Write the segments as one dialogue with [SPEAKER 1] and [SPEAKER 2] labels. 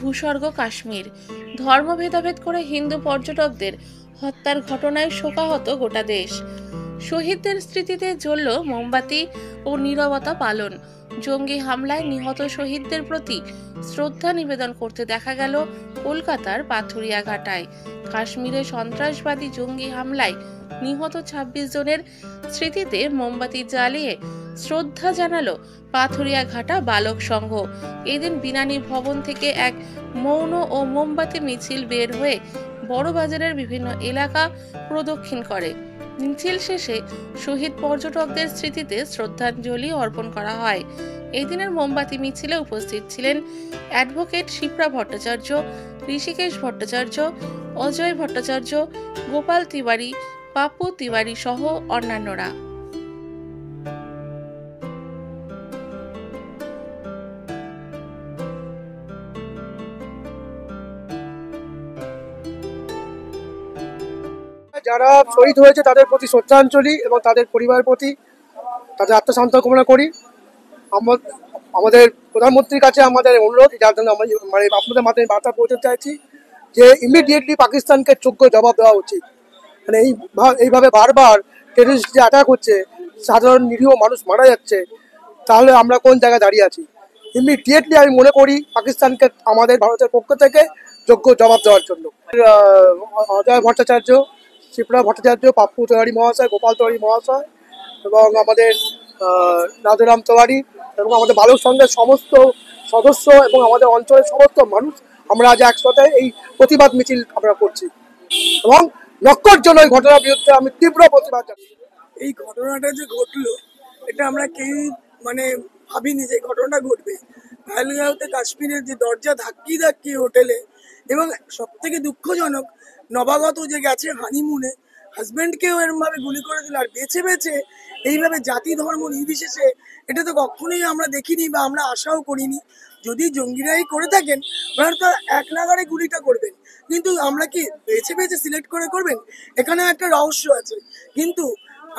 [SPEAKER 1] ভূস্বর্গ কাশ্মীর। ধর্ম ভেদাভেদ করে হিন্দু পর্যটকদের হত্যার ঘটনায় শোকাহত গোটা দেশ। শহীদদের স্মৃতিতে জ্বলল মোমবাতি ও নীরবতা পালন। জঙ্গি হামলায় নিহত শহীদদের প্রতি শ্রদ্ধা নিবেদন করতে দেখা গেল কলকাতার পাথুরিয়া ঘাটায়। কাশ্মীরে সন্ত্রাসবাদী জঙ্গি হামলায় নিহত ২৬ জনের স্মৃতিতে মোমবাতি জ্বালিয়ে শ্রদ্ধা জানালো পাথুরিয়া ঘাটা বালক সংঘ। এদিন বিনানি ভবন থেকে এক মৌন ও মোমবাতি মিছিল বের হয়ে বড়বাজারের বিভিন্ন এলাকা প্রদক্ষিণ করে। মিছিল শেষে শহীদ পর্যটকদের স্মৃতিতে শ্রদ্ধাঞ্জলি অর্পণ করা হয়। এই দিনের মোমবাতি মিছিলে উপস্থিত ছিলেন অ্যাডভোকেট শিপ্রা ভট্টাচার্য, ঋষিকেশ ভট্টাচার্য, অজয় ভট্টাচার্য, গোপাল তিওয়ারি, পাপ্পু তিওয়ারি সহ অন্যান্যরা।
[SPEAKER 2] যারা শহীদ হয়েছে তাদের প্রতি শ্রদ্ধাঞ্জলি এবং তাদের পরিবারের প্রতি তাদের আত্মশান্তি কামনা করি। আমাদের প্রধানমন্ত্রীর কাছে আমাদের অনুরোধ, যার জন্য মানে আপনাদের মাধ্যমে বার্তা পৌঁছতে চাইছি যে ইমিডিয়েটলি পাকিস্তানকে যোগ্য জবাব দেওয়া উচিত। মানে এইভাবে বারবার টেররিস্ট যে অ্যাটাক হচ্ছে, সাধারণ নিরীহ মানুষ মারা যাচ্ছে, তাহলে আমরা কোন জায়গায় দাঁড়িয়ে আছি? ইমিডিয়েটলি আমি মনে করি পাকিস্তানকে আমাদের ভারতের পক্ষ থেকে যোগ্য জবাব দেওয়ার জন্য অজয় ভট্টাচার্য, শিপ্রা ভট্টাচার্য, পাপ্পু তিওয়ারি মহাশয়, গোপাল তিওয়ারি মহাশয় এবং আমাদের রাজারাম তিওয়ারি এবং আমাদের বালক সংঘের সমস্ত সদস্য এবং আমাদের অঞ্চলের সমস্ত মানুষ আমরা আজ একসাথে এই প্রতিবাদ মিছিল আমরা করছি এবং নক্করজনক এই ঘটনার বিরুদ্ধে আমি তীব্র প্রতিবাদ জানাই।
[SPEAKER 3] এই ঘটনাটা যে ঘটলো এটা আমরা কেউ মানে ভাবিনি যে ঘটনাটা ঘটবে। পহেলগাঁওতে কাশ্মীরের যে দরজা ধাক্কি হোটেলে, এবং সব থেকে দুঃখজনক নবাগত যে গেছে হানিমুনে, হাজব্যান্ডকেও এরমভাবে গুলি করে দিল। আর বেছে বেছে এইভাবে জাতি ধর্ম নির্বিশেষে, এটা তো কখনোই আমরা দেখিনি বা আমরা আশাও করিনি। যদি জঙ্গিরাই করে থাকেন ওনারা তো এক নাগারে গুলিটা করবেন, কিন্তু আমরা কি বেছে বেছে সিলেক্ট করে করবেন? এখানে একটা রহস্য আছে। কিন্তু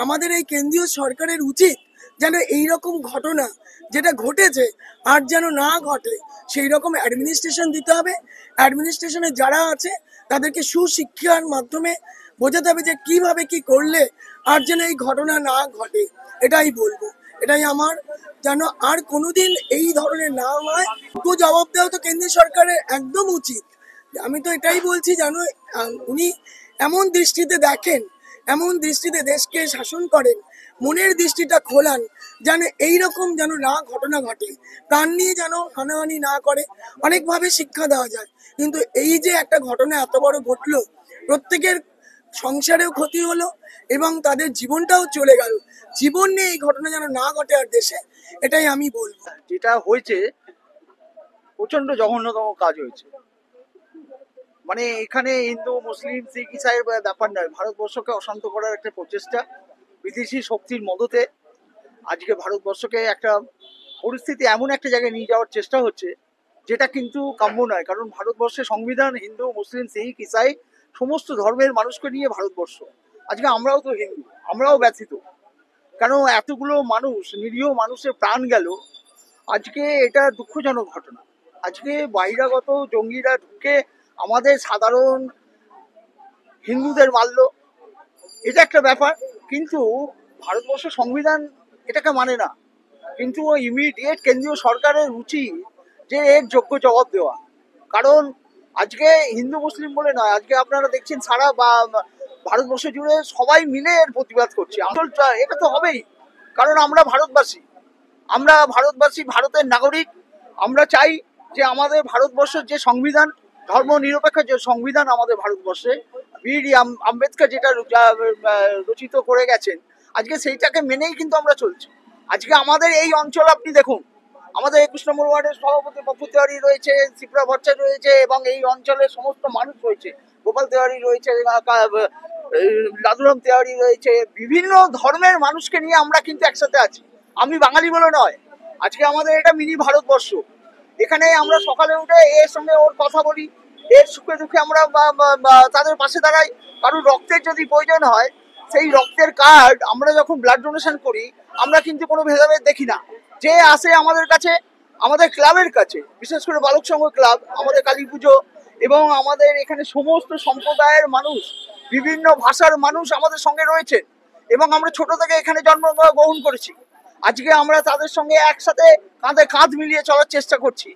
[SPEAKER 3] আমাদের এই কেন্দ্রীয় সরকারের উচিত যেন এইরকম ঘটনা যেটা ঘটেছে আর যেন না ঘটে, সেই রকম অ্যাডমিনিস্ট্রেশন দিতে হবে। অ্যাডমিনিস্ট্রেশনে যারা আছে তাদেরকে সুশিক্ষার মাধ্যমে বোঝাতে হবে যে কিভাবে কি করলে আর যেন এই ঘটনা না ঘটে। এটাই বলবো, এটাই আমার, যেন আর কোনোদিন এই ধরনের না হয়। জবাব দেওয়া তো কেন্দ্রীয় সরকারের একদম উচিত। আমি তো এটাই বলছি, যেন উনি এমন দৃষ্টিতে দেখেন, এমন দৃষ্টিতে দেশকে শাসন করেন, মনের দৃষ্টিটা খোলান, যেন এইরকম যেন না ঘটনা ঘটে, প্রাণ নিয়ে যেন হানাহানি না করে। অনেকভাবে শিক্ষা দেওয়া যায়, কিন্তু এই যে একটা ঘটনা এত বড় ঘটলো, প্রত্যেকের সংসারেও ক্ষতি হলো এবং তাদের জীবনটাও চলে গেল। জীবন নিয়ে এই ঘটনা যেন না ঘটে আর দেশে, এটাই আমি বলবো।
[SPEAKER 4] যেটা হয়েছে প্রচন্ড জঘন্যতম কাজ হয়েছে। মানে এখানে হিন্দু মুসলিম শিখ ইসাইয়ের ব্যাপার নয়, ভারতবর্ষকে অশান্ত করার একটা প্রচেষ্টা বিদেশি শক্তির মদতে আজকে ভারতবর্ষকে একটা পরিস্থিতি এমন একটা জায়গায় নিয়ে যাওয়ার চেষ্টা হচ্ছে, যেটা কিন্তু কাম্য নয়। কারণ ভারতবর্ষের সংবিধান হিন্দু মুসলিম শিখ ইসাই সমস্ত ধর্মের মানুষকে নিয়ে ভারতবর্ষ। আজকে আমরাও তো হিন্দু, আমরাও ব্যথিত, কেন এতগুলো মানুষ, নিরীহ মানুষের প্রাণ গেল। আজকে এটা দুঃখজনক ঘটনা। আজকে বহিরাগত জঙ্গিরা ঢুকে আমাদের সাধারণ হিন্দুদের মারল, এটা একটা ব্যাপার। কিন্তু ভারতবর্ষ সংবিধান এটাকে মানে না। কিন্তু ইমিডিয়েট কেন্দ্রীয় সরকারের উচিত যে এর যোগ্য জবাব দেওয়া। কারণ আজকে হিন্দু মুসলিম বলে নয়, আজকে আপনারা দেখছেন সারা ভারতবর্ষ জুড়ে সবাই মিলে এর প্রতিবাদ করছে। এটা তো হবেই, কারণ আমরা ভারতবাসী, ভারতের নাগরিক। আমরা চাই যে আমাদের ভারতবর্ষের যে সংবিধান, ধর্ম নিরপেক্ষ যে সংবিধান আমাদের ভারতবর্ষে বি.ডি. আম্বেদকর যেটা রচিত করে গেছেন, আজকে সেইটাকে মেনেই কিন্তু আমরা চলছি। আজকে আমাদের এই অঞ্চল আপনি দেখুন, আমাদের ২১ নম্বর ওয়ার্ডের সভাপতি পাপ্পু তিওয়ারি রয়েছে, শিপ্রা ভট্টাচার্য রয়েছে এবং এই অঞ্চলের সমস্ত মানুষ রয়েছে, গোপাল তিওয়ারি রয়েছে, রাজারাম তিওয়ারি রয়েছে, বিভিন্ন ধর্মের মানুষকে নিয়ে আমরা কিন্তু একসাথে আছি। আমি বাঙালি বলে নয়, আজকে আমাদের এটা মিনি ভারতবর্ষ। এখানে আমরা সকালে উঠে এর সঙ্গে ওর কথা বলি, এর সুখে দুঃখে আমরা তাদের পাশে দাঁড়াই। কারণ রক্তের যদি প্রয়োজন হয়, সেই রক্তের কার্ড আমরা যখন ব্লাড ডোনেশন করি, আমরা কিন্তু কোনো ভেদাভেদ দেখি না। যে আসে আমাদের কাছে, আমাদের ক্লাবের কাছে, বিশেষ করে বালক সংঘ ক্লাব, আমাদের কালী পুজো এবং আমাদের এখানে সমস্ত সম্প্রদায়ের মানুষ, বিভিন্ন ভাষার মানুষ আমাদের সঙ্গে রয়েছে এবং আমরা ছোট থেকে এখানে জন্মগ্রহণ করেছি। আজকে আমরা তাদের সঙ্গে একসাথে কাঁধে কাঁধ মিলিয়ে চলার চেষ্টা করছি।